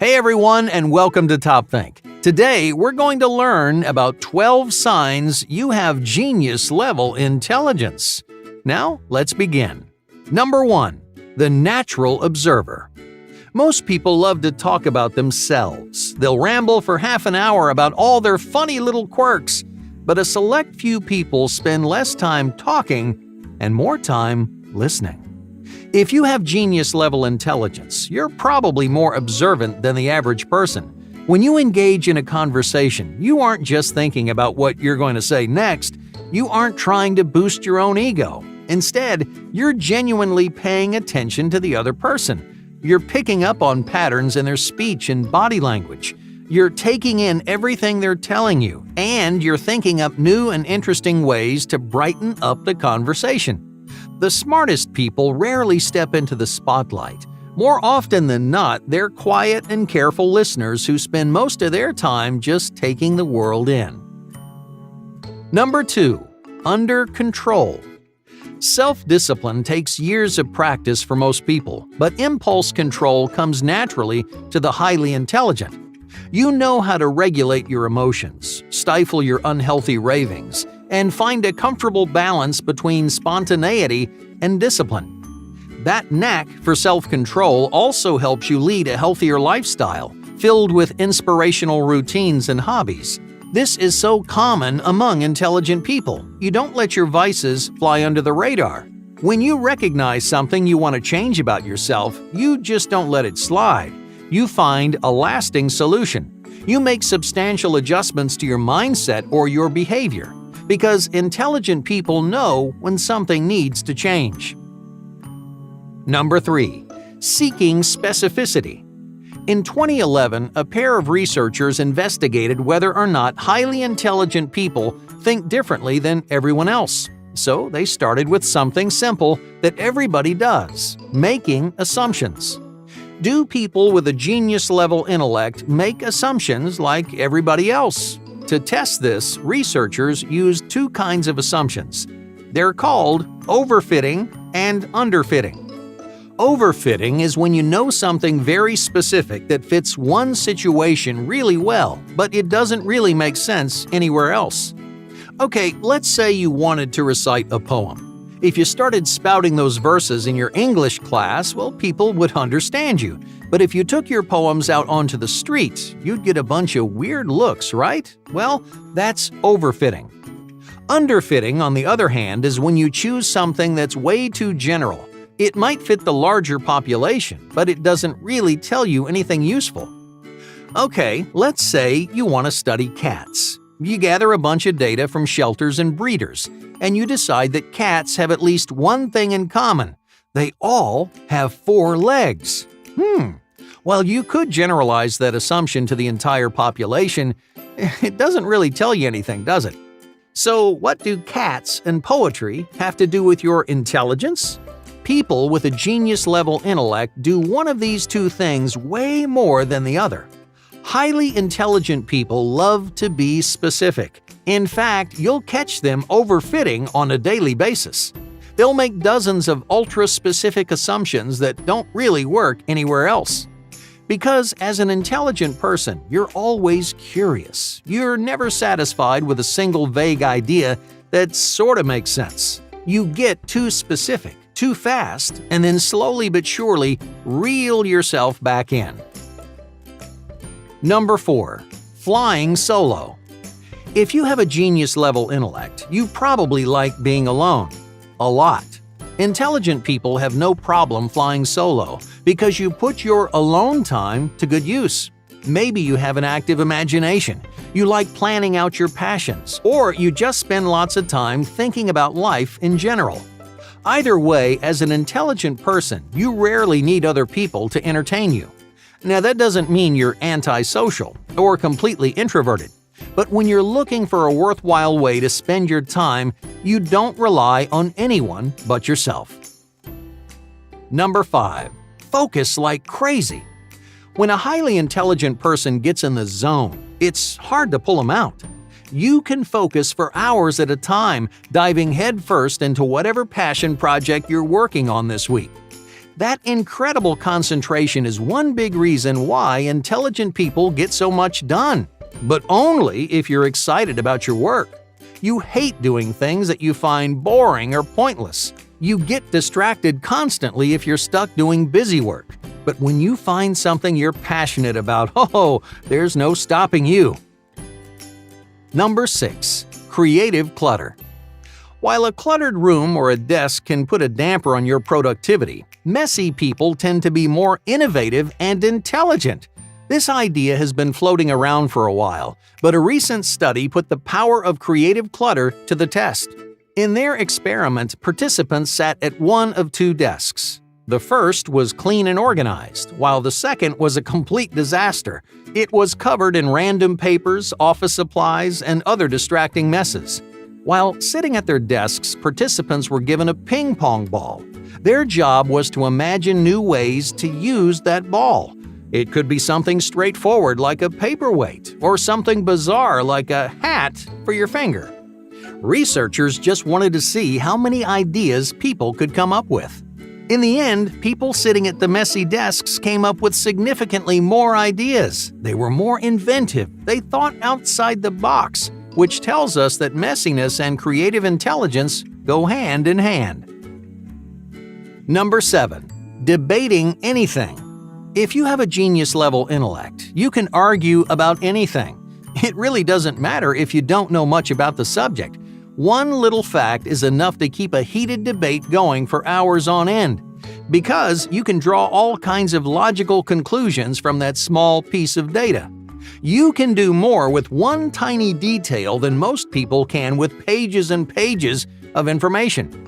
Hey everyone, and welcome to Top Think. Today, we're going to learn about 12 signs you have genius-level intelligence. Now, let's begin. Number 1. The natural observer. Most people love to talk about themselves. They'll ramble for half an hour about all their funny little quirks. But a select few people spend less time talking and more time listening. If you have genius-level intelligence, you're probably more observant than the average person. When you engage in a conversation, you aren't just thinking about what you're going to say next. You aren't trying to boost your own ego. Instead, you're genuinely paying attention to the other person. You're picking up on patterns in their speech and body language. You're taking in everything they're telling you, and you're thinking up new and interesting ways to brighten up the conversation. The smartest people rarely step into the spotlight. More often than not, they're quiet and careful listeners who spend most of their time just taking the world in. Number 2. Under control. Self-discipline takes years of practice for most people, but impulse control comes naturally to the highly intelligent. You know how to regulate your emotions, stifle your unhealthy ravings, and find a comfortable balance between spontaneity and discipline. That knack for self-control also helps you lead a healthier lifestyle, filled with inspirational routines and hobbies. This is so common among intelligent people. You don't let your vices fly under the radar. When you recognize something you want to change about yourself, you just don't let it slide. You find a lasting solution. You make substantial adjustments to your mindset or your behavior, because intelligent people know when something needs to change. Number 3. Seeking specificity. In 2011, a pair of researchers investigated whether or not highly intelligent people think differently than everyone else. So they started with something simple that everybody does: making assumptions. Do people with a genius-level intellect make assumptions like everybody else? To test this, researchers used two kinds of assumptions. They're called overfitting and underfitting. Overfitting is when you know something very specific that fits one situation really well, but it doesn't really make sense anywhere else. Okay, let's say you wanted to recite a poem. If you started spouting those verses in your English class, well, people would understand you. But if you took your poems out onto the street, you'd get a bunch of weird looks, right? Well, that's overfitting. Underfitting, on the other hand, is when you choose something that's way too general. It might fit the larger population, but it doesn't really tell you anything useful. Okay, let's say you want to study cats. You gather a bunch of data from shelters and breeders, and you decide that cats have at least one thing in common. They all have 4 legs. Well, you could generalize that assumption to the entire population. It doesn't really tell you anything, does it? So, what do cats and poetry have to do with your intelligence? People with a genius-level intellect do one of these two things way more than the other. Highly intelligent people love to be specific. In fact, you'll catch them overfitting on a daily basis. They'll make dozens of ultra-specific assumptions that don't really work anywhere else. Because as an intelligent person, you're always curious. You're never satisfied with a single vague idea that sort of makes sense. You get too specific, too fast, and then slowly but surely reel yourself back in. Number 4. Flying solo. If you have a genius-level intellect, you probably like being alone. A lot. Intelligent people have no problem flying solo because you put your alone time to good use. Maybe you have an active imagination, you like planning out your passions, or you just spend lots of time thinking about life in general. Either way, as an intelligent person, you rarely need other people to entertain you. Now, that doesn't mean you're antisocial or completely introverted, but when you're looking for a worthwhile way to spend your time, you don't rely on anyone but yourself. Number 5. Focus like crazy. When a highly intelligent person gets in the zone, it's hard to pull them out. You can focus for hours at a time, diving headfirst into whatever passion project you're working on this week. That incredible concentration is one big reason why intelligent people get so much done, but only if you're excited about your work. You hate doing things that you find boring or pointless. You get distracted constantly if you're stuck doing busy work. But when you find something you're passionate about, there's no stopping you. Number 6. Creative clutter. While a cluttered room or a desk can put a damper on your productivity, messy people tend to be more innovative and intelligent. This idea has been floating around for a while, but a recent study put the power of creative clutter to the test. In their experiment, participants sat at one of two desks. The first was clean and organized, while the second was a complete disaster. It was covered in random papers, office supplies, and other distracting messes. While sitting at their desks, participants were given a ping pong ball. Their job was to imagine new ways to use that ball. It could be something straightforward like a paperweight, or something bizarre like a hat for your finger. Researchers just wanted to see how many ideas people could come up with. In the end, people sitting at the messy desks came up with significantly more ideas. They were more inventive. They thought outside the box, which tells us that messiness and creative intelligence go hand in hand. Number 7. Debating anything. If you have a genius-level intellect, you can argue about anything. It really doesn't matter if you don't know much about the subject. One little fact is enough to keep a heated debate going for hours on end, because you can draw all kinds of logical conclusions from that small piece of data. You can do more with one tiny detail than most people can with pages and pages of information.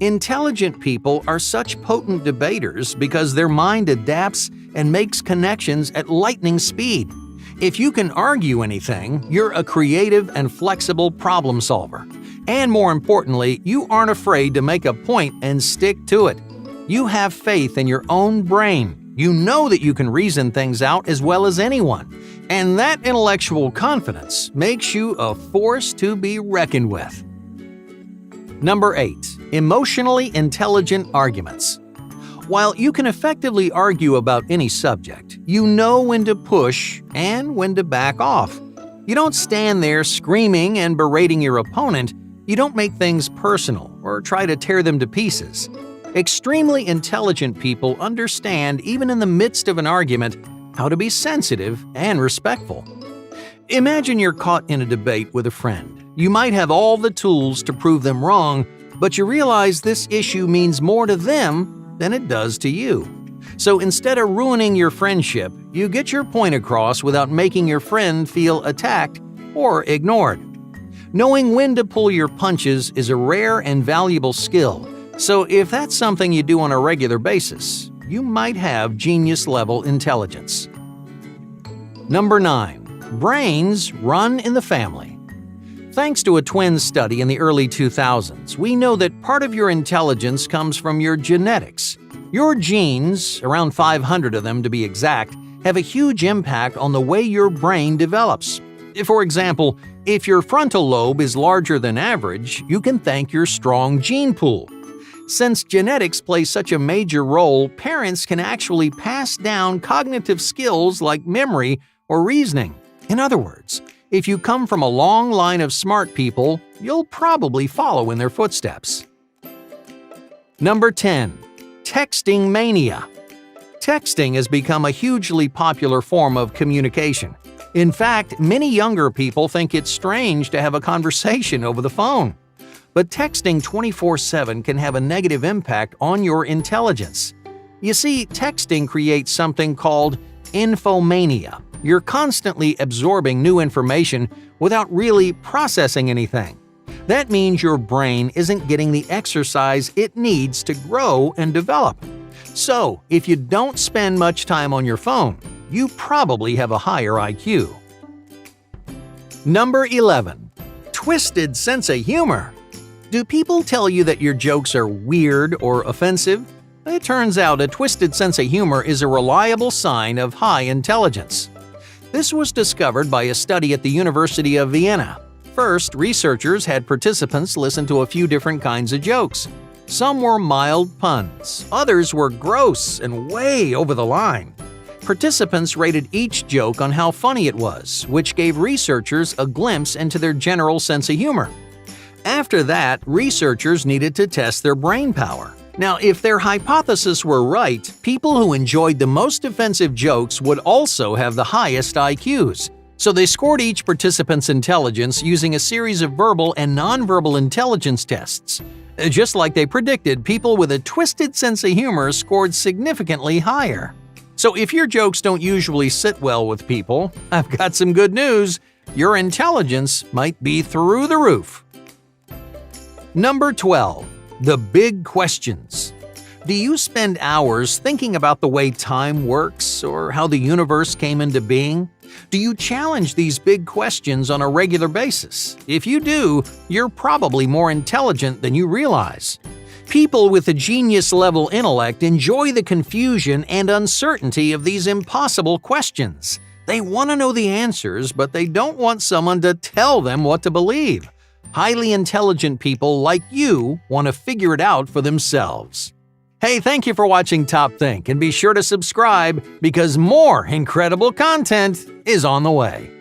Intelligent people are such potent debaters because their mind adapts and makes connections at lightning speed. If you can argue anything, you're a creative and flexible problem solver. And more importantly, you aren't afraid to make a point and stick to it. You have faith in your own brain. You know that you can reason things out as well as anyone. And that intellectual confidence makes you a force to be reckoned with. Number 8. Emotionally intelligent arguments. While you can effectively argue about any subject, you know when to push and when to back off. You don't stand there screaming and berating your opponent. You don't make things personal or try to tear them to pieces. Extremely intelligent people understand, even in the midst of an argument, how to be sensitive and respectful. Imagine you're caught in a debate with a friend. You might have all the tools to prove them wrong, but you realize this issue means more to them than it does to you. So instead of ruining your friendship, you get your point across without making your friend feel attacked or ignored. Knowing when to pull your punches is a rare and valuable skill, so if that's something you do on a regular basis, you might have genius-level intelligence. Number 9. Brains run in the family. Thanks to a twins study in the early 2000s, we know that part of your intelligence comes from your genetics. Your genes, around 500 of them to be exact, have a huge impact on the way your brain develops. For example, if your frontal lobe is larger than average, you can thank your strong gene pool. Since genetics play such a major role, parents can actually pass down cognitive skills like memory or reasoning. In other words, if you come from a long line of smart people, you'll probably follow in their footsteps. Number 10. Texting mania. Texting has become a hugely popular form of communication. In fact, many younger people think it's strange to have a conversation over the phone. But texting 24/7 can have a negative impact on your intelligence. You see, texting creates something called infomania. You're constantly absorbing new information without really processing anything. That means your brain isn't getting the exercise it needs to grow and develop. So, if you don't spend much time on your phone, you probably have a higher IQ. Number 11. Twisted sense of humor. Do people tell you that your jokes are weird or offensive? It turns out a twisted sense of humor is a reliable sign of high intelligence. This was discovered by a study at the University of Vienna. First, researchers had participants listen to a few different kinds of jokes. Some were mild puns, others were gross and way over the line. Participants rated each joke on how funny it was, which gave researchers a glimpse into their general sense of humor. After that, researchers needed to test their brain power. Now, if their hypothesis were right, people who enjoyed the most offensive jokes would also have the highest IQs. So they scored each participant's intelligence using a series of verbal and nonverbal intelligence tests. Just like they predicted, people with a twisted sense of humor scored significantly higher. So if your jokes don't usually sit well with people, I've got some good news. Your intelligence might be through the roof. Number 12. The big questions. Do you spend hours thinking about the way time works or how the universe came into being? Do you challenge these big questions on a regular basis? If you do, you're probably more intelligent than you realize. People with a genius-level intellect enjoy the confusion and uncertainty of these impossible questions. They want to know the answers, but they don't want someone to tell them what to believe. Highly intelligent people like you want to figure it out for themselves. Hey, thank you for watching Top Think, and be sure to subscribe because more incredible content is on the way.